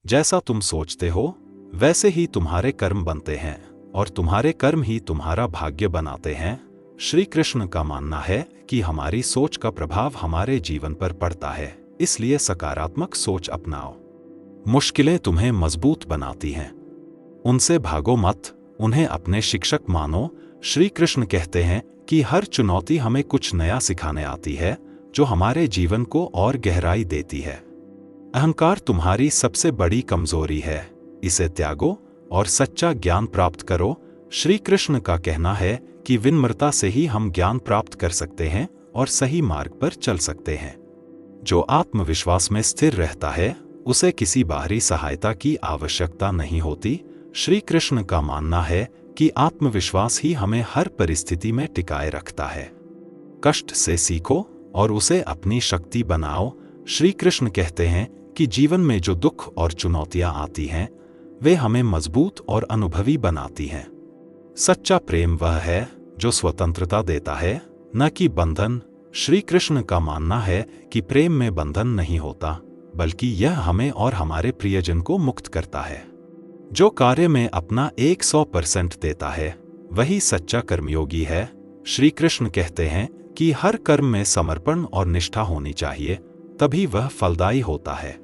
जैसा तुम सोचते हो वैसे ही तुम्हारे कर्म बनते हैं और तुम्हारे कर्म ही तुम्हारा भाग्य बनाते हैं। श्री कृष्ण का मानना है कि हमारी सोच का प्रभाव हमारे जीवन पर पड़ता है, इसलिए सकारात्मक सोच अपनाओ। मुश्किलें तुम्हें मजबूत बनाती हैं, उनसे भागो मत, उन्हें अपने शिक्षक मानो। श्री कृष्ण कहते हैं कि हर चुनौती हमें कुछ नया सिखाने आती है, जो हमारे जीवन को और गहराई देती है। अहंकार तुम्हारी सबसे बड़ी कमजोरी है, इसे त्यागो और सच्चा ज्ञान प्राप्त करो। श्री कृष्ण का कहना है कि विनम्रता से ही हम ज्ञान प्राप्त कर सकते हैं और सही मार्ग पर चल सकते हैं। जो आत्मविश्वास में स्थिर रहता है उसे किसी बाहरी सहायता की आवश्यकता नहीं होती। श्री कृष्ण का मानना है कि आत्मविश्वास ही हमें हर परिस्थिति में टिकाए रखता है। कष्ट से सीखो और उसे अपनी शक्ति बनाओ। श्री कृष्ण कहते हैं कि जीवन में जो दुख और चुनौतियां आती हैं वे हमें मजबूत और अनुभवी बनाती हैं। सच्चा प्रेम वह है जो स्वतंत्रता देता है, न कि बंधन। श्री कृष्ण का मानना है कि प्रेम में बंधन नहीं होता, बल्कि यह हमें और हमारे प्रियजन को मुक्त करता है। जो कार्य में अपना 100% देता है वही सच्चा कर्मयोगी है। श्री कृष्ण कहते हैं कि हर कर्म में समर्पण और निष्ठा होनी चाहिए, तभी वह फलदायी होता है।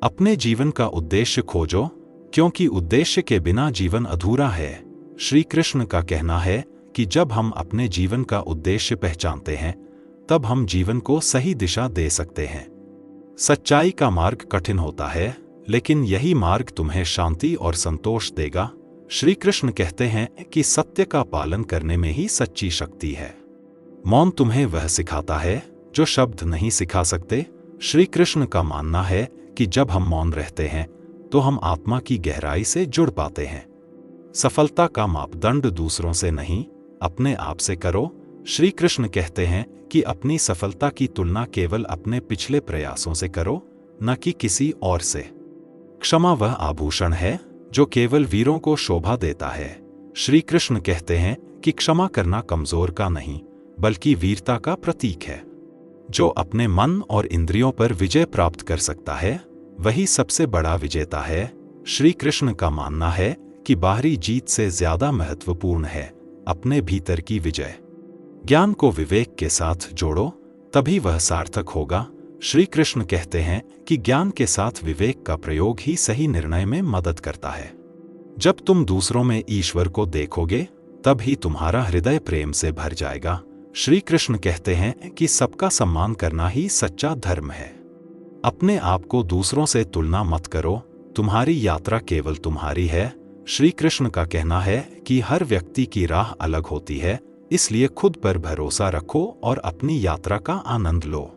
अपने जीवन का उद्देश्य खोजो, क्योंकि उद्देश्य के बिना जीवन अधूरा है। श्री कृष्ण का कहना है कि जब हम अपने जीवन का उद्देश्य पहचानते हैं तब हम जीवन को सही दिशा दे सकते हैं। सच्चाई का मार्ग कठिन होता है, लेकिन यही मार्ग तुम्हें शांति और संतोष देगा। श्री कृष्ण कहते हैं कि सत्य का पालन करने में ही सच्ची शक्ति है। मौन तुम्हें वह सिखाता है जो शब्द नहीं सिखा सकते। श्री कृष्ण का मानना है कि जब हम मौन रहते हैं तो हम आत्मा की गहराई से जुड़ पाते हैं। सफलता का मापदंड दूसरों से नहीं, अपने आप से करो। श्री कृष्ण कहते हैं कि अपनी सफलता की तुलना केवल अपने पिछले प्रयासों से करो, न कि किसी और से। क्षमा वह आभूषण है जो केवल वीरों को शोभा देता है। श्री कृष्ण कहते हैं कि क्षमा करना कमजोर का नहीं, बल्कि वीरता का प्रतीक है। जो अपने मन और इंद्रियों पर विजय प्राप्त कर सकता है वही सबसे बड़ा विजेता है। श्री कृष्ण का मानना है कि बाहरी जीत से ज्यादा महत्वपूर्ण है अपने भीतर की विजय। ज्ञान को विवेक के साथ जोड़ो, तभी वह सार्थक होगा। श्री कृष्ण कहते हैं कि ज्ञान के साथ विवेक का प्रयोग ही सही निर्णय में मदद करता है। जब तुम दूसरों में ईश्वर को देखोगे तब ही तुम्हारा हृदय प्रेम से भर जाएगा। श्री कृष्ण कहते हैं कि सबका सम्मान करना ही सच्चा धर्म है। अपने आप को दूसरों से तुलना मत करो, तुम्हारी यात्रा केवल तुम्हारी है। श्री कृष्ण का कहना है कि हर व्यक्ति की राह अलग होती है, इसलिए खुद पर भरोसा रखो और अपनी यात्रा का आनंद लो।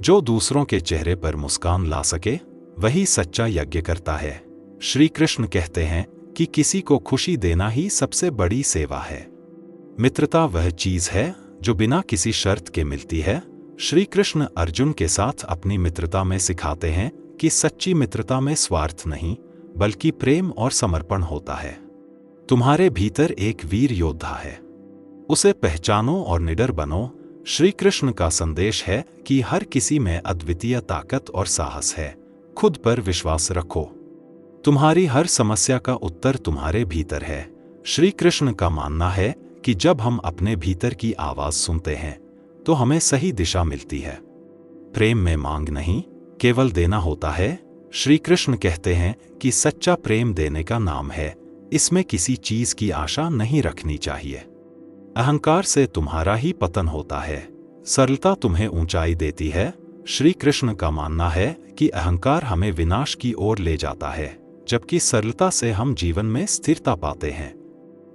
जो दूसरों के चेहरे पर मुस्कान ला सके वही सच्चा यज्ञ करता है। श्री कृष्ण कहते हैं कि किसी को खुशी देना ही सबसे बड़ी सेवा है। मित्रता वह चीज है जो बिना किसी शर्त के मिलती है। श्री कृष्ण अर्जुन के साथ अपनी मित्रता में सिखाते हैं कि सच्ची मित्रता में स्वार्थ नहीं, बल्कि प्रेम और समर्पण होता है। तुम्हारे भीतर एक वीर योद्धा है, उसे पहचानो और निडर बनो। श्री कृष्ण का संदेश है कि हर किसी में अद्वितीय ताकत और साहस है। खुद पर विश्वास रखो, तुम्हारी हर समस्या का उत्तर तुम्हारे भीतर है। श्री कृष्ण का मानना है कि जब हम अपने भीतर की आवाज सुनते हैं तो हमें सही दिशा मिलती है। प्रेम में मांग नहीं, केवल देना होता है। श्री कृष्ण कहते हैं कि सच्चा प्रेम देने का नाम है, इसमें किसी चीज की आशा नहीं रखनी चाहिए। अहंकार से तुम्हारा ही पतन होता है, सरलता तुम्हें ऊंचाई देती है। श्री कृष्ण का मानना है कि अहंकार हमें विनाश की ओर ले जाता है, जबकि सरलता से हम जीवन में स्थिरता पाते हैं।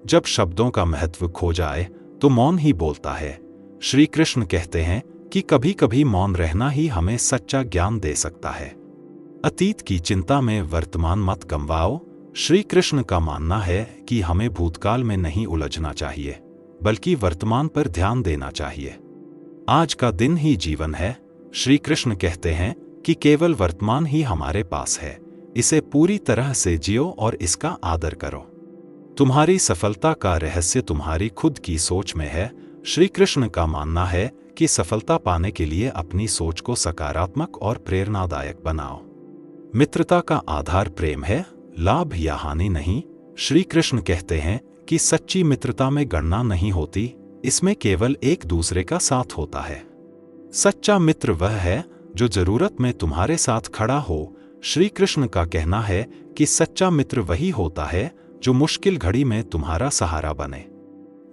जब शब्दों का महत्व खो जाए तो मौन ही बोलता है। श्री कृष्ण कहते हैं कि कभी कभी मौन रहना ही हमें सच्चा ज्ञान दे सकता है। अतीत की चिंता में वर्तमान मत गंवाओ। श्री कृष्ण का मानना है कि हमें भूतकाल में नहीं उलझना चाहिए, बल्कि वर्तमान पर ध्यान देना चाहिए। आज का दिन ही जीवन है। श्री कृष्ण कहते हैं कि केवल वर्तमान ही हमारे पास है, इसे पूरी तरह से जियो और इसका आदर करो। तुम्हारी सफलता का रहस्य तुम्हारी खुद की सोच में है। श्री कृष्ण का मानना है कि सफलता पाने के लिए अपनी सोच को सकारात्मक और प्रेरणादायक बनाओ। मित्रता का आधार प्रेम है, लाभ या हानि नहीं। श्री कृष्ण कहते हैं कि सच्ची मित्रता में गणना नहीं होती, इसमें केवल एक दूसरे का साथ होता है। सच्चा मित्र वह है जो जरूरत में तुम्हारे साथ खड़ा हो। श्री कृष्ण का कहना है कि सच्चा मित्र वही होता है जो मुश्किल घड़ी में तुम्हारा सहारा बने।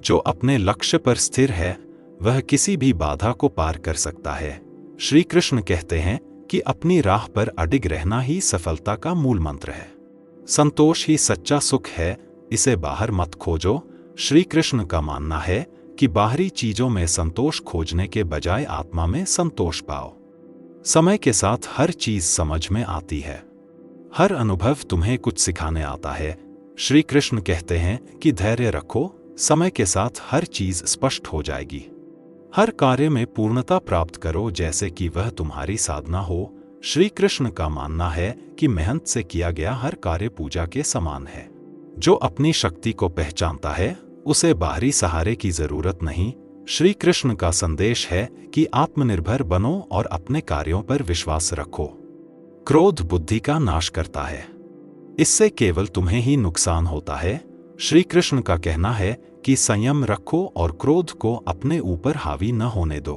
जो अपने लक्ष्य पर स्थिर है वह किसी भी बाधा को पार कर सकता है। श्री कृष्ण कहते हैं कि अपनी राह पर अडिग रहना ही सफलता का मूल मंत्र है। संतोष ही सच्चा सुख है, इसे बाहर मत खोजो। श्री कृष्ण का मानना है कि बाहरी चीजों में संतोष खोजने के बजाय आत्मा में संतोष पाओ। समय के साथ हर चीज समझ में आती है, हर अनुभव तुम्हें कुछ सिखाने आता है। श्री कृष्ण कहते हैं कि धैर्य रखो, समय के साथ हर चीज स्पष्ट हो जाएगी। हर कार्य में पूर्णता प्राप्त करो जैसे कि वह तुम्हारी साधना हो। श्री कृष्ण का मानना है कि मेहनत से किया गया हर कार्य पूजा के समान है। जो अपनी शक्ति को पहचानता है उसे बाहरी सहारे की जरूरत नहीं। श्री कृष्ण का संदेश है कि आत्मनिर्भर बनो और अपने कार्यों पर विश्वास रखो। क्रोध बुद्धि का नाश करता है, इससे केवल तुम्हें ही नुकसान होता है। श्री कृष्ण का कहना है कि संयम रखो और क्रोध को अपने ऊपर हावी न होने दो।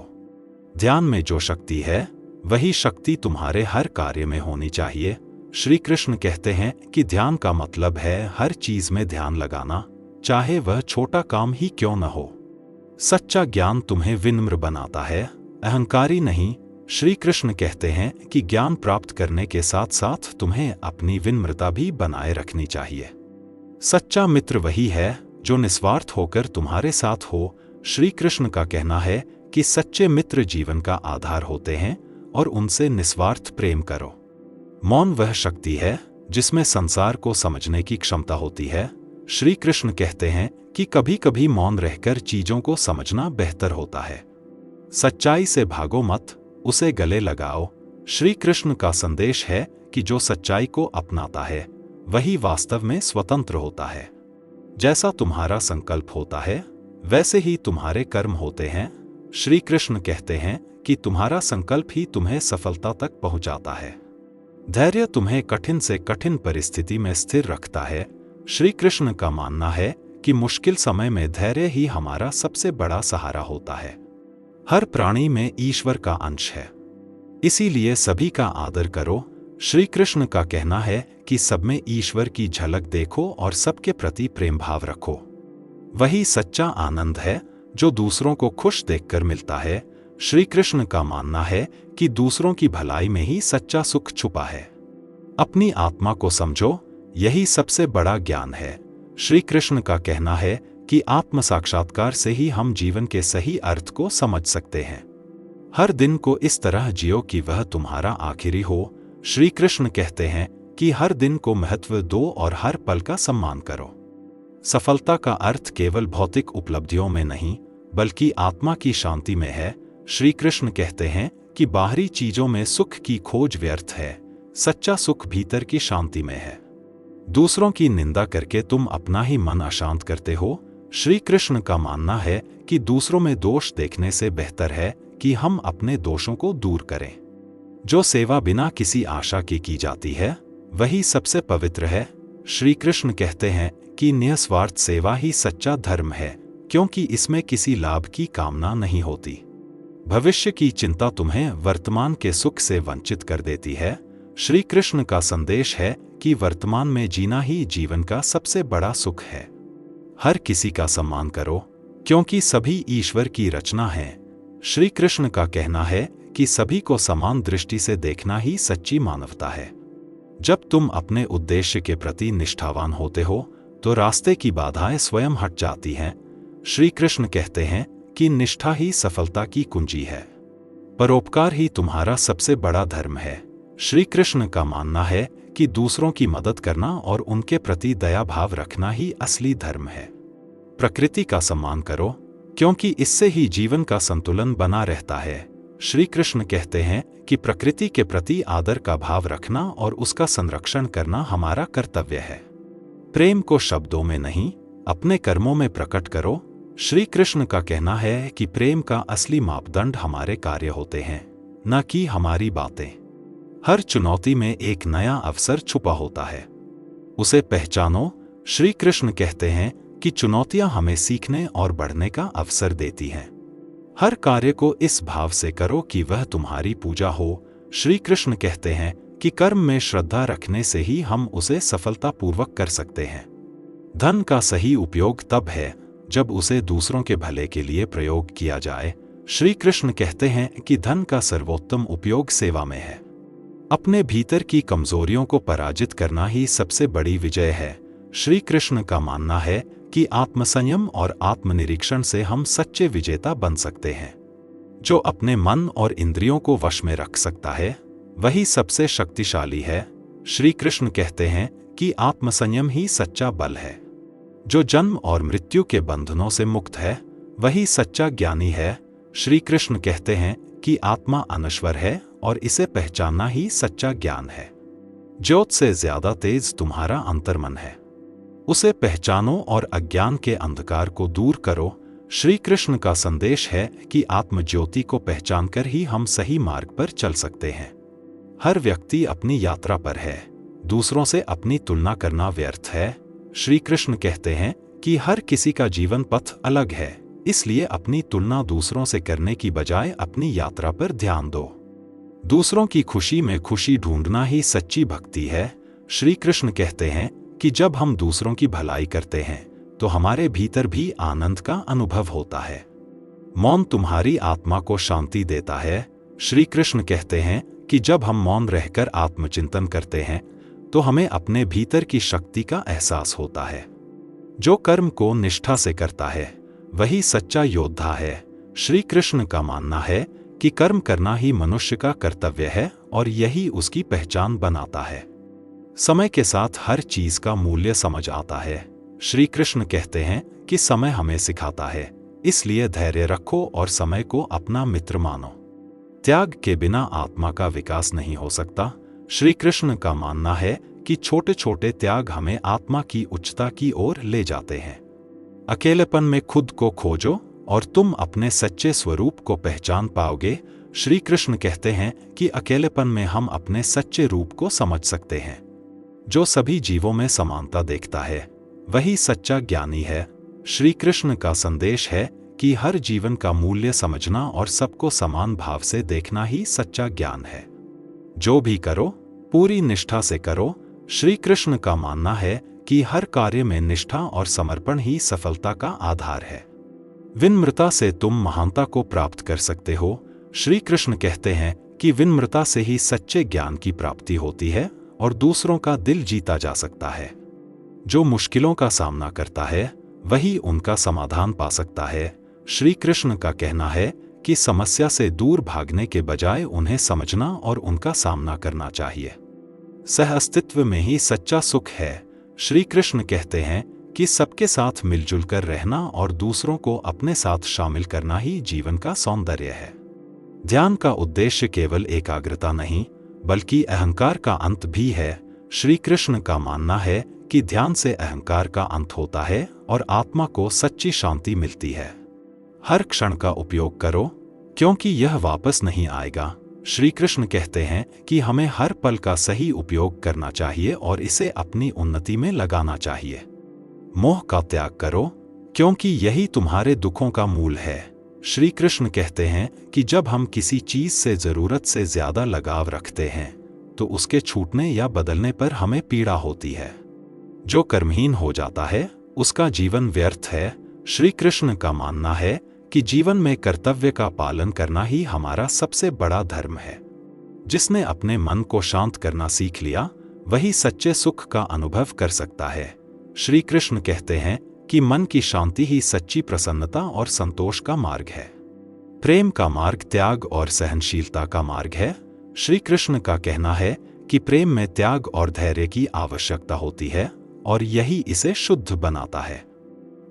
ध्यान में जो शक्ति है वही शक्ति तुम्हारे हर कार्य में होनी चाहिए। श्री कृष्ण कहते हैं कि ध्यान का मतलब है हर चीज में ध्यान लगाना, चाहे वह छोटा काम ही क्यों न हो। सच्चा ज्ञान तुम्हें विनम्र बनाता है, अहंकारी नहीं। श्री कृष्ण कहते हैं कि ज्ञान प्राप्त करने के साथ साथ तुम्हें अपनी विनम्रता भी बनाए रखनी चाहिए। सच्चा मित्र वही है जो निस्वार्थ होकर तुम्हारे साथ हो। श्री कृष्ण का कहना है कि सच्चे मित्र जीवन का आधार होते हैं और उनसे निस्वार्थ प्रेम करो। मौन वह शक्ति है जिसमें संसार को समझने की क्षमता होती है। श्री कृष्ण कहते हैं कि कभी कभी मौन रहकर चीजों को समझना बेहतर होता है। सच्चाई से भागो मत, उसे गले लगाओ। श्री कृष्ण का संदेश है कि जो सच्चाई को अपनाता है वही वास्तव में स्वतंत्र होता है। जैसा तुम्हारा संकल्प होता है वैसे ही तुम्हारे कर्म होते हैं। श्री कृष्ण कहते हैं कि तुम्हारा संकल्प ही तुम्हें सफलता तक पहुंचाता है। धैर्य तुम्हें कठिन से कठिन परिस्थिति में स्थिर रखता है। श्री कृष्ण का मानना है कि मुश्किल समय में धैर्य ही हमारा सबसे बड़ा सहारा होता है। हर प्राणी में ईश्वर का अंश है, इसीलिए सभी का आदर करो। श्री कृष्ण का कहना है कि सब में ईश्वर की झलक देखो और सबके प्रति प्रेम भाव रखो। वही सच्चा आनंद है जो दूसरों को खुश देखकर मिलता है। श्री कृष्ण का मानना है कि दूसरों की भलाई में ही सच्चा सुख छुपा है। अपनी आत्मा को समझो, यही सबसे बड़ा ज्ञान है। श्री कृष्ण का कहना है कि आत्म साक्षात्कार से ही हम जीवन के सही अर्थ को समझ सकते हैं। हर दिन को इस तरह जियो कि वह तुम्हारा आखिरी हो। श्री कृष्ण कहते हैं कि हर दिन को महत्व दो और हर पल का सम्मान करो। सफलता का अर्थ केवल भौतिक उपलब्धियों में नहीं बल्कि आत्मा की शांति में है। श्री कृष्ण कहते हैं कि बाहरी चीजों में सुख की खोज व्यर्थ है, सच्चा सुख भीतर की शांति में है। दूसरों की निंदा करके तुम अपना ही मन अशांत करते हो। श्री कृष्ण का मानना है कि दूसरों में दोष देखने से बेहतर है कि हम अपने दोषों को दूर करें। जो सेवा बिना किसी आशा की जाती है वही सबसे पवित्र है। श्री कृष्ण कहते हैं कि निस्वार्थ सेवा ही सच्चा धर्म है, क्योंकि इसमें किसी लाभ की कामना नहीं होती। भविष्य की चिंता तुम्हें वर्तमान के सुख से वंचित कर देती है। श्री कृष्ण का संदेश है कि वर्तमान में जीना ही जीवन का सबसे बड़ा सुख है। हर किसी का सम्मान करो, क्योंकि सभी ईश्वर की रचना है। श्री कृष्ण का कहना है कि सभी को समान दृष्टि से देखना ही सच्ची मानवता है। जब तुम अपने उद्देश्य के प्रति निष्ठावान होते हो तो रास्ते की बाधाएं स्वयं हट जाती हैं। श्री कृष्ण कहते हैं कि निष्ठा ही सफलता की कुंजी है। परोपकार ही तुम्हारा सबसे बड़ा धर्म है। श्री कृष्ण का मानना है कि दूसरों की मदद करना और उनके प्रति दया भाव रखना ही असली धर्म है। प्रकृति का सम्मान करो, क्योंकि इससे ही जीवन का संतुलन बना रहता है। श्री कृष्ण कहते हैं कि प्रकृति के प्रति आदर का भाव रखना और उसका संरक्षण करना हमारा कर्तव्य है। प्रेम को शब्दों में नहीं, अपने कर्मों में प्रकट करो। श्री कृष्ण का कहना है कि प्रेम का असली मापदंड हमारे कार्य होते हैं, न कि हमारी बातें। हर चुनौती में एक नया अवसर छुपा होता है, उसे पहचानो। श्री कृष्ण कहते हैं कि चुनौतियां हमें सीखने और बढ़ने का अवसर देती हैं। हर कार्य को इस भाव से करो कि वह तुम्हारी पूजा हो। श्री कृष्ण कहते हैं कि कर्म में श्रद्धा रखने से ही हम उसे सफलतापूर्वक कर सकते हैं। धन का सही उपयोग तब है जब उसे दूसरों के भले के लिए प्रयोग किया जाए। श्री कृष्ण कहते हैं कि धन का सर्वोत्तम उपयोग सेवा में है। अपने भीतर की कमजोरियों को पराजित करना ही सबसे बड़ी विजय है। श्री कृष्ण का मानना है कि आत्मसंयम और आत्मनिरीक्षण से हम सच्चे विजेता बन सकते हैं। जो अपने मन और इंद्रियों को वश में रख सकता है वही सबसे शक्तिशाली है। श्री कृष्ण कहते हैं कि आत्मसंयम ही सच्चा बल है। जो जन्म और मृत्यु के बंधनों से मुक्त है वही सच्चा ज्ञानी है। श्री कृष्ण कहते हैं कि आत्मा अनश्वर है और इसे पहचानना ही सच्चा ज्ञान है। ज्योत से ज्यादा तेज तुम्हारा अंतर्मन है, उसे पहचानो और अज्ञान के अंधकार को दूर करो। श्री कृष्ण का संदेश है कि आत्मज्योति को पहचानकर ही हम सही मार्ग पर चल सकते हैं। हर व्यक्ति अपनी यात्रा पर है, दूसरों से अपनी तुलना करना व्यर्थ है। श्री कृष्ण कहते हैं कि हर किसी का जीवन पथ अलग है, इसलिए अपनी तुलना दूसरों से करने की बजाय अपनी यात्रा पर ध्यान दो। दूसरों की खुशी में खुशी ढूंढना ही सच्ची भक्ति है। श्री कृष्ण कहते हैं कि जब हम दूसरों की भलाई करते हैं तो हमारे भीतर भी आनंद का अनुभव होता है। मौन तुम्हारी आत्मा को शांति देता है। श्री कृष्ण कहते हैं कि जब हम मौन रहकर आत्मचिंतन करते हैं तो हमें अपने भीतर की शक्ति का एहसास होता है। जो कर्म को निष्ठा से करता है वही सच्चा योद्धा है। श्री कृष्ण का मानना है कि कर्म करना ही मनुष्य का कर्तव्य है और यही उसकी पहचान बनाता है। समय के साथ हर चीज का मूल्य समझ आता है। श्री कृष्ण कहते हैं कि समय हमें सिखाता है, इसलिए धैर्य रखो और समय को अपना मित्र मानो। त्याग के बिना आत्मा का विकास नहीं हो सकता। श्री कृष्ण का मानना है कि छोटे छोटे त्याग हमें आत्मा की उच्चता की ओर ले जाते हैं। अकेलेपन में खुद को खोजो और तुम अपने सच्चे स्वरूप को पहचान पाओगे। श्री कृष्ण कहते हैं कि अकेलेपन में हम अपने सच्चे रूप को समझ सकते हैं। जो सभी जीवों में समानता देखता है वही सच्चा ज्ञानी है। श्री कृष्ण का संदेश है कि हर जीवन का मूल्य समझना और सबको समान भाव से देखना ही सच्चा ज्ञान है। जो भी करो पूरी निष्ठा से करो। श्री कृष्ण का मानना है कि हर कार्य में निष्ठा और समर्पण ही सफलता का आधार है। विनम्रता से तुम महानता को प्राप्त कर सकते हो। श्री कृष्ण कहते हैं कि विनम्रता से ही सच्चे ज्ञान की प्राप्ति होती है और दूसरों का दिल जीता जा सकता है। जो मुश्किलों का सामना करता है वही उनका समाधान पा सकता है। श्री कृष्ण का कहना है कि समस्या से दूर भागने के बजाय उन्हें समझना और उनका सामना करना चाहिए। सहअस्तित्व में ही सच्चा सुख है। श्री कृष्ण कहते हैं कि सबके साथ मिलजुल कर रहना और दूसरों को अपने साथ शामिल करना ही जीवन का सौंदर्य है। ध्यान का उद्देश्य केवल एकाग्रता नहीं बल्कि अहंकार का अंत भी है। श्री कृष्ण का मानना है कि ध्यान से अहंकार का अंत होता है और आत्मा को सच्ची शांति मिलती है। हर क्षण का उपयोग करो क्योंकि यह वापस नहीं आएगा। श्री कृष्ण कहते हैं कि हमें हर पल का सही उपयोग करना चाहिए और इसे अपनी उन्नति में लगाना चाहिए। मोह का त्याग करो क्योंकि यही तुम्हारे दुखों का मूल है। श्री कृष्ण कहते हैं कि जब हम किसी चीज से जरूरत से ज्यादा लगाव रखते हैं तो उसके छूटने या बदलने पर हमें पीड़ा होती है। जो कर्महीन हो जाता है उसका जीवन व्यर्थ है। श्री कृष्ण का मानना है कि जीवन में कर्तव्य का पालन करना ही हमारा सबसे बड़ा धर्म है। जिसने अपने मन को शांत करना सीख लिया वही सच्चे सुख का अनुभव कर सकता है। श्री कृष्ण कहते हैं कि मन की शांति ही सच्ची प्रसन्नता और संतोष का मार्ग है। प्रेम का मार्ग त्याग और सहनशीलता का मार्ग है। श्री कृष्ण का कहना है कि प्रेम में त्याग और धैर्य की आवश्यकता होती है और यही इसे शुद्ध बनाता है।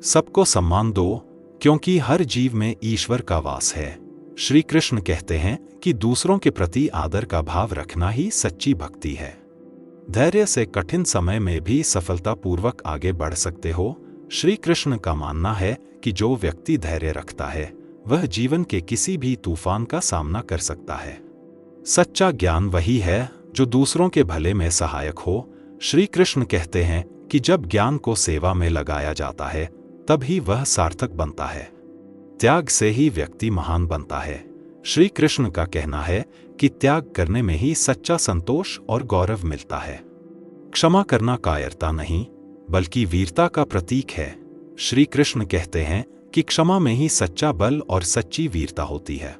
सबको सम्मान दो क्योंकि हर जीव में ईश्वर का वास है। श्री कृष्ण कहते हैं कि दूसरों के प्रति आदर का भाव रखना ही सच्ची भक्ति है। धैर्य से कठिन समय में भी सफलतापूर्वक आगे बढ़ सकते हो। श्री कृष्ण का मानना है कि जो व्यक्ति धैर्य रखता है वह जीवन के किसी भी तूफान का सामना कर सकता है। सच्चा ज्ञान वही है जो दूसरों के भले में सहायक हो। श्री कृष्ण कहते हैं कि जब ज्ञान को सेवा में लगाया जाता है तब ही वह सार्थक बनता है। त्याग से ही व्यक्ति महान बनता है। श्री कृष्ण का कहना है कि त्याग करने में ही सच्चा संतोष और गौरव मिलता है। क्षमा करना कायरता नहीं बल्कि वीरता का प्रतीक है। श्री कृष्ण कहते हैं कि क्षमा में ही सच्चा बल और सच्ची वीरता होती है।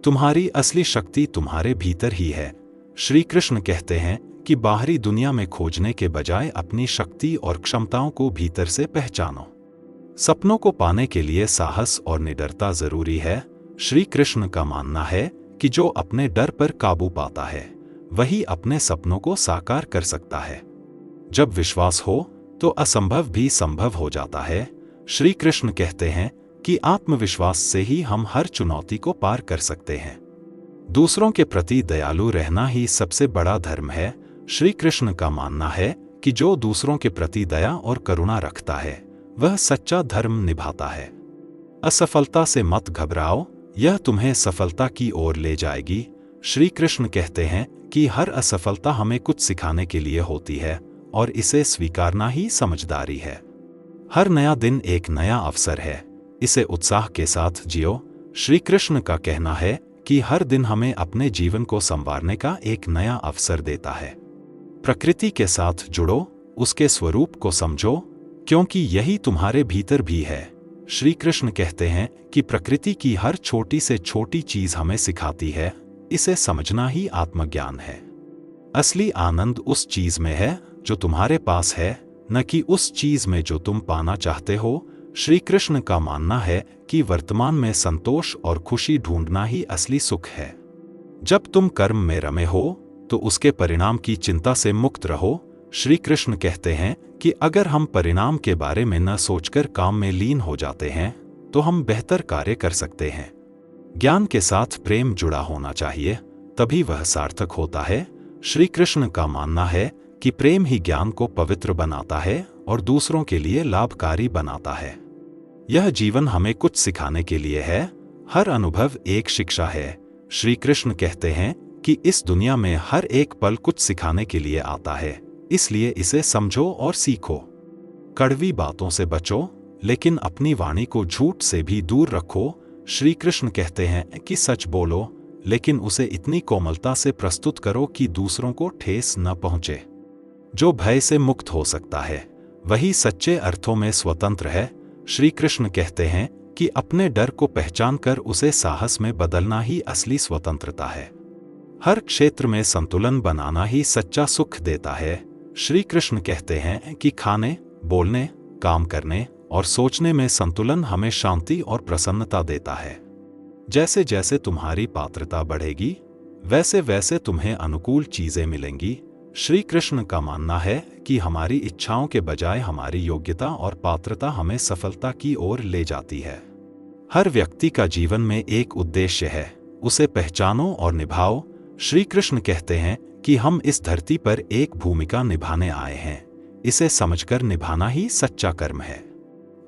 तुम्हारी असली शक्ति तुम्हारे भीतर ही है। श्री कृष्ण कहते हैं कि बाहरी दुनिया में खोजने के बजाय अपनी शक्ति और क्षमताओं को भीतर से पहचानो। सपनों को पाने के लिए साहस और निडरता जरूरी है। श्री कृष्ण का मानना है कि जो अपने डर पर काबू पाता है वही अपने सपनों को साकार कर सकता है। जब विश्वास हो तो असंभव भी संभव हो जाता है। श्री कृष्ण कहते हैं कि आत्मविश्वास से ही हम हर चुनौती को पार कर सकते हैं। दूसरों के प्रति दयालु रहना ही सबसे बड़ा धर्म है। श्री कृष्ण का मानना है कि जो दूसरों के प्रति दया और करुणा रखता है वह सच्चा धर्म निभाता है। असफलता से मत घबराओ, यह तुम्हें सफलता की ओर ले जाएगी। श्री कृष्ण कहते हैं कि हर असफलता हमें कुछ सिखाने के लिए होती है और इसे स्वीकारना ही समझदारी है। हर नया दिन एक नया अवसर है, इसे उत्साह के साथ जियो। श्री कृष्ण का कहना है कि हर दिन हमें अपने जीवन को संवारने का एक नया अवसर देता है। प्रकृति के साथ जुड़ो, उसके स्वरूप को समझो, क्योंकि यही तुम्हारे भीतर भी है। श्री कृष्ण कहते हैं कि प्रकृति की हर छोटी से छोटी चीज हमें सिखाती है, इसे समझना ही आत्मज्ञान है। असली आनंद उस चीज में है जो तुम्हारे पास है, न कि उस चीज में जो तुम पाना चाहते हो। श्री कृष्ण का मानना है कि वर्तमान में संतोष और खुशी ढूंढना ही असली सुख है। जब तुम कर्म में रमे हो तो उसके परिणाम की चिंता से मुक्त रहो। श्री कृष्ण कहते हैं कि अगर हम परिणाम के बारे में न सोचकर काम में लीन हो जाते हैं तो हम बेहतर कार्य कर सकते हैं। ज्ञान के साथ प्रेम जुड़ा होना चाहिए, तभी वह सार्थक होता है। श्री कृष्ण का मानना है कि प्रेम ही ज्ञान को पवित्र बनाता है और दूसरों के लिए लाभकारी बनाता है। यह जीवन हमें कुछ सिखाने के लिए है, हर अनुभव एक शिक्षा है। श्री कृष्ण कहते हैं कि इस दुनिया में हर एक पल कुछ सिखाने के लिए आता है, इसलिए इसे समझो और सीखो। कड़वी बातों से बचो, लेकिन अपनी वाणी को झूठ से भी दूर रखो। श्री कृष्ण कहते हैं कि सच बोलो, लेकिन उसे इतनी कोमलता से प्रस्तुत करो कि दूसरों को ठेस न पहुंचे। जो भय से मुक्त हो सकता है वही सच्चे अर्थों में स्वतंत्र है। श्री कृष्ण कहते हैं कि अपने डर को पहचानकर उसे साहस में बदलना ही असली स्वतंत्रता है। हर क्षेत्र में संतुलन बनाना ही सच्चा सुख देता है। श्री कृष्ण कहते हैं कि खाने, बोलने, काम करने और सोचने में संतुलन हमें शांति और प्रसन्नता देता है। जैसे जैसे तुम्हारी पात्रता बढ़ेगी वैसे वैसे तुम्हें अनुकूल चीजें मिलेंगी। श्री कृष्ण का मानना है कि हमारी इच्छाओं के बजाय हमारी योग्यता और पात्रता हमें सफलता की ओर ले जाती है। हर व्यक्ति का जीवन में एक उद्देश्य है, उसे पहचानो और निभाओ। श्री कृष्ण कहते हैं कि हम इस धरती पर एक भूमिका निभाने आए हैं, इसे समझकर निभाना ही सच्चा कर्म है।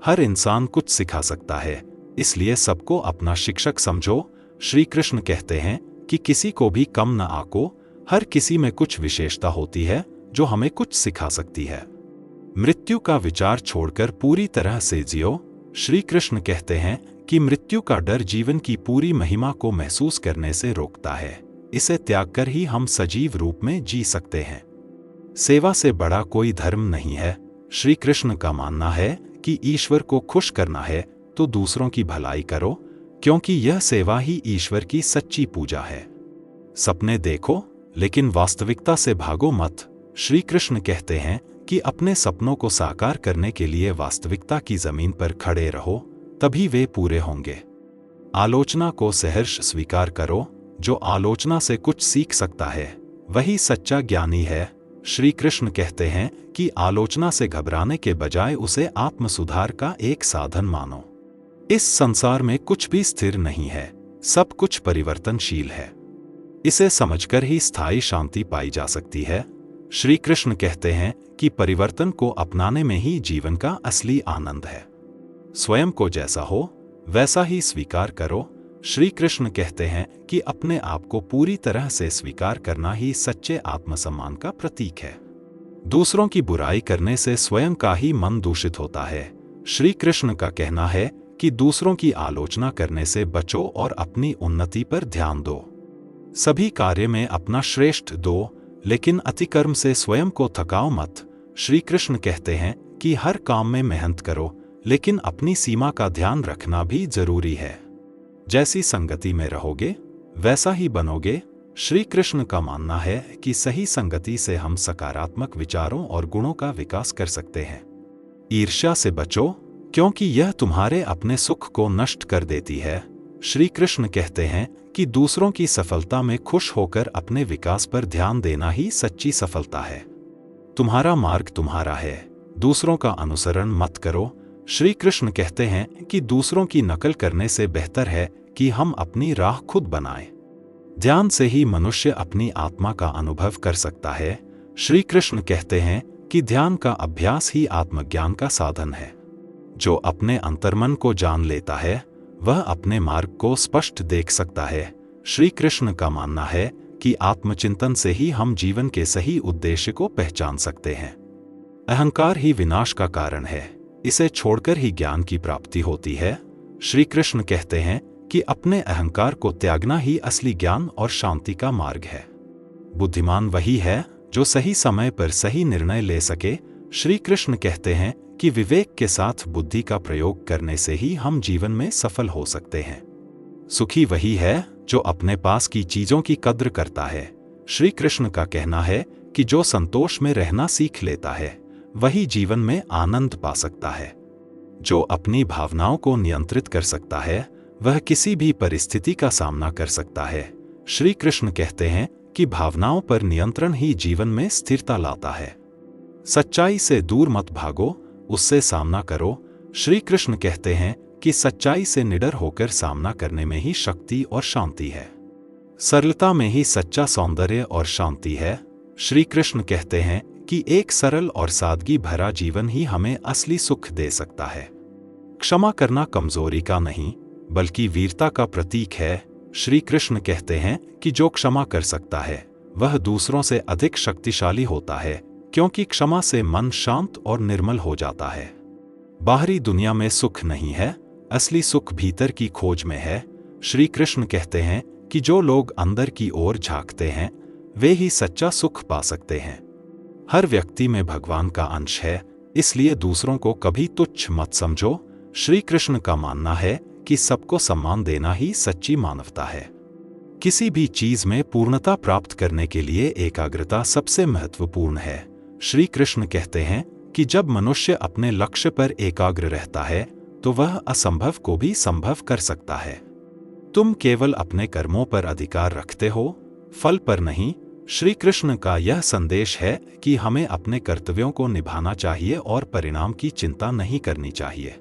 हर इंसान कुछ सिखा सकता है, इसलिए सबको अपना शिक्षक समझो। श्री कृष्ण कहते हैं कि किसी को भी कम न आको, हर किसी में कुछ विशेषता होती है जो हमें कुछ सिखा सकती है। मृत्यु का विचार छोड़कर पूरी तरह से जियो। श्री कृष्ण कहते हैं कि मृत्यु का डर जीवन की पूरी महिमा को महसूस करने से रोकता है, इसे त्याग कर ही हम सजीव रूप में जी सकते हैं। सेवा से बड़ा कोई धर्म नहीं है। श्री कृष्ण का मानना है कि ईश्वर को खुश करना है तो दूसरों की भलाई करो, क्योंकि यह सेवा ही ईश्वर की सच्ची पूजा है। सपने देखो लेकिन वास्तविकता से भागो मत। श्री कृष्ण कहते हैं कि अपने सपनों को साकार करने के लिए वास्तविकता की जमीन पर खड़े रहो, तभी वे पूरे होंगे। आलोचना को सहर्ष स्वीकार करो, जो आलोचना से कुछ सीख सकता है वही सच्चा ज्ञानी है। श्री कृष्ण कहते हैं कि आलोचना से घबराने के बजाय उसे आत्म सुधार का एक साधन मानो। इस संसार में कुछ भी स्थिर नहीं है, सब कुछ परिवर्तनशील है, इसे समझकर ही स्थायी शांति पाई जा सकती है। श्री कृष्ण कहते हैं कि परिवर्तन को अपनाने में ही जीवन का असली आनंद है। स्वयं को जैसा हो वैसा ही स्वीकार करो। श्री कृष्ण कहते हैं कि अपने आप को पूरी तरह से स्वीकार करना ही सच्चे आत्मसम्मान का प्रतीक है। दूसरों की बुराई करने से स्वयं का ही मन दूषित होता है। श्री कृष्ण का कहना है कि दूसरों की आलोचना करने से बचो और अपनी उन्नति पर ध्यान दो। सभी कार्य में अपना श्रेष्ठ दो, लेकिन अतिकर्म से स्वयं को थकाओ मत। श्री कृष्ण कहते हैं कि हर काम में मेहनत करो, लेकिन अपनी सीमा का ध्यान रखना भी जरूरी है। जैसी संगति में रहोगे वैसा ही बनोगे। श्री कृष्ण का मानना है कि सही संगति से हम सकारात्मक विचारों और गुणों का विकास कर सकते हैं। ईर्ष्या से बचो, क्योंकि यह तुम्हारे अपने सुख को नष्ट कर देती है। श्री कृष्ण कहते हैं कि दूसरों की सफलता में खुश होकर अपने विकास पर ध्यान देना ही सच्ची सफलता है। तुम्हारा मार्ग तुम्हारा है, दूसरों का अनुसरण मत करो। श्री कृष्ण कहते हैं कि दूसरों की नकल करने से बेहतर है कि हम अपनी राह खुद बनाएं। ध्यान से ही मनुष्य अपनी आत्मा का अनुभव कर सकता है। श्री कृष्ण कहते हैं कि ध्यान का अभ्यास ही आत्मज्ञान का साधन है। जो अपने अंतर्मन को जान लेता है वह अपने मार्ग को स्पष्ट देख सकता है। श्री कृष्ण का मानना है कि आत्मचिंतन से ही हम जीवन के सही उद्देश्य को पहचान सकते हैं। अहंकार ही विनाश का कारण है, इसे छोड़कर ही ज्ञान की प्राप्ति होती है। श्री कृष्ण कहते हैं कि अपने अहंकार को त्यागना ही असली ज्ञान और शांति का मार्ग है। बुद्धिमान वही है जो सही समय पर सही निर्णय ले सके। श्री कृष्ण कहते हैं कि विवेक के साथ बुद्धि का प्रयोग करने से ही हम जीवन में सफल हो सकते हैं। सुखी वही है जो अपने पास की चीजों की कद्र करता है। श्री कृष्ण का कहना है कि जो संतोष में रहना सीख लेता है वही जीवन में आनंद पा सकता है। जो अपनी भावनाओं को नियंत्रित कर सकता है वह किसी भी परिस्थिति का सामना कर सकता है। श्री कृष्ण कहते हैं कि भावनाओं पर नियंत्रण ही जीवन में स्थिरता लाता है। सच्चाई से दूर मत भागो, उससे सामना करो। श्री कृष्ण कहते हैं कि सच्चाई से निडर होकर सामना करने में ही शक्ति और शांति है। सरलता में ही सच्चा सौंदर्य और शांति है। श्री कृष्ण कहते हैं कि एक सरल और सादगी भरा जीवन ही हमें असली सुख दे सकता है। क्षमा करना कमजोरी का नहीं बल्कि वीरता का प्रतीक है। श्री कृष्ण कहते हैं कि जो क्षमा कर सकता है वह दूसरों से अधिक शक्तिशाली होता है, क्योंकि क्षमा से मन शांत और निर्मल हो जाता है। बाहरी दुनिया में सुख नहीं है, असली सुख भीतर की खोज में है। श्री कृष्ण कहते हैं कि जो लोग अंदर की ओर झांकते हैं वे ही सच्चा सुख पा सकते हैं। हर व्यक्ति में भगवान का अंश है, इसलिए दूसरों को कभी तुच्छ मत समझो। श्री कृष्ण का मानना है कि सबको सम्मान देना ही सच्ची मानवता है। किसी भी चीज में पूर्णता प्राप्त करने के लिए एकाग्रता सबसे महत्वपूर्ण है। श्री कृष्ण कहते हैं कि जब मनुष्य अपने लक्ष्य पर एकाग्र रहता है तो वह असंभव को भी संभव कर सकता है। तुम केवल अपने कर्मों पर अधिकार रखते हो, फल पर नहीं। श्री कृष्ण का यह संदेश है कि हमें अपने कर्तव्यों को निभाना चाहिए और परिणाम की चिंता नहीं करनी चाहिए।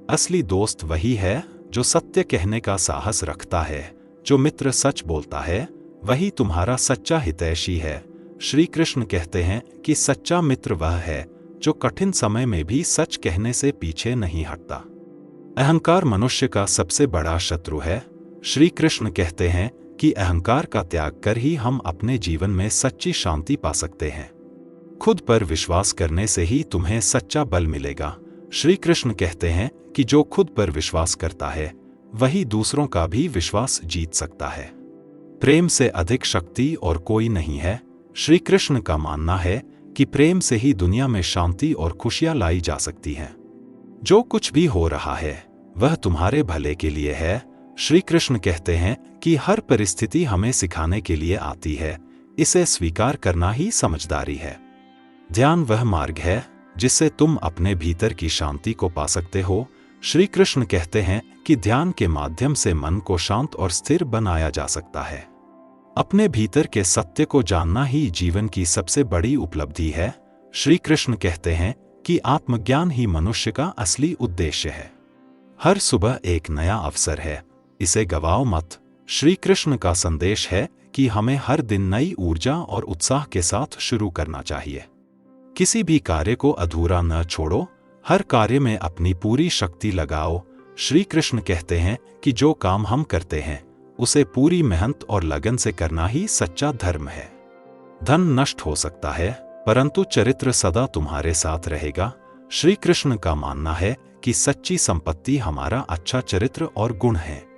असली दोस्त वही है जो सत्य कहने का साहस रखता है। जो मित्र सच बोलता है वही तुम्हारा सच्चा हितैषी है। श्री कृष्ण कहते हैं कि सच्चा मित्र वह है जो कठिन समय में भी सच कहने से पीछे नहीं हटता। अहंकार मनुष्य का सबसे बड़ा शत्रु है। श्री कृष्ण कहते हैं कि अहंकार का त्याग कर ही हम अपने जीवन में सच्ची शांति पा सकते हैं। खुद पर विश्वास करने से ही तुम्हें सच्चा बल मिलेगा। श्री कृष्ण कहते हैं कि जो खुद पर विश्वास करता है वही दूसरों का भी विश्वास जीत सकता है। प्रेम से अधिक शक्ति और कोई नहीं है। श्री कृष्ण का मानना है कि प्रेम से ही दुनिया में शांति और खुशियां लाई जा सकती हैं। जो कुछ भी हो रहा है वह तुम्हारे भले के लिए है। श्री कृष्ण कहते हैं कि हर परिस्थिति हमें सिखाने के लिए आती है, इसे स्वीकार करना ही समझदारी है। ध्यान वह मार्ग है जिससे तुम अपने भीतर की शांति को पा सकते हो। श्री कृष्ण कहते हैं कि ध्यान के माध्यम से मन को शांत और स्थिर बनाया जा सकता है। अपने भीतर के सत्य को जानना ही जीवन की सबसे बड़ी उपलब्धि है। श्री कृष्ण कहते हैं कि आत्मज्ञान ही मनुष्य का असली उद्देश्य है। हर सुबह एक नया अवसर है, इसे गवाओ मत। श्री कृष्ण का संदेश है कि हमें हर दिन नई ऊर्जा और उत्साह के साथ शुरू करना चाहिए। किसी भी कार्य को अधूरा न छोड़ो, हर कार्य में अपनी पूरी शक्ति लगाओ। श्री कृष्ण कहते हैं कि जो काम हम करते हैं उसे पूरी मेहनत और लगन से करना ही सच्चा धर्म है। धन नष्ट हो सकता है, परंतु चरित्र सदा तुम्हारे साथ रहेगा। श्री कृष्ण का मानना है कि सच्ची संपत्ति हमारा अच्छा चरित्र और गुण है।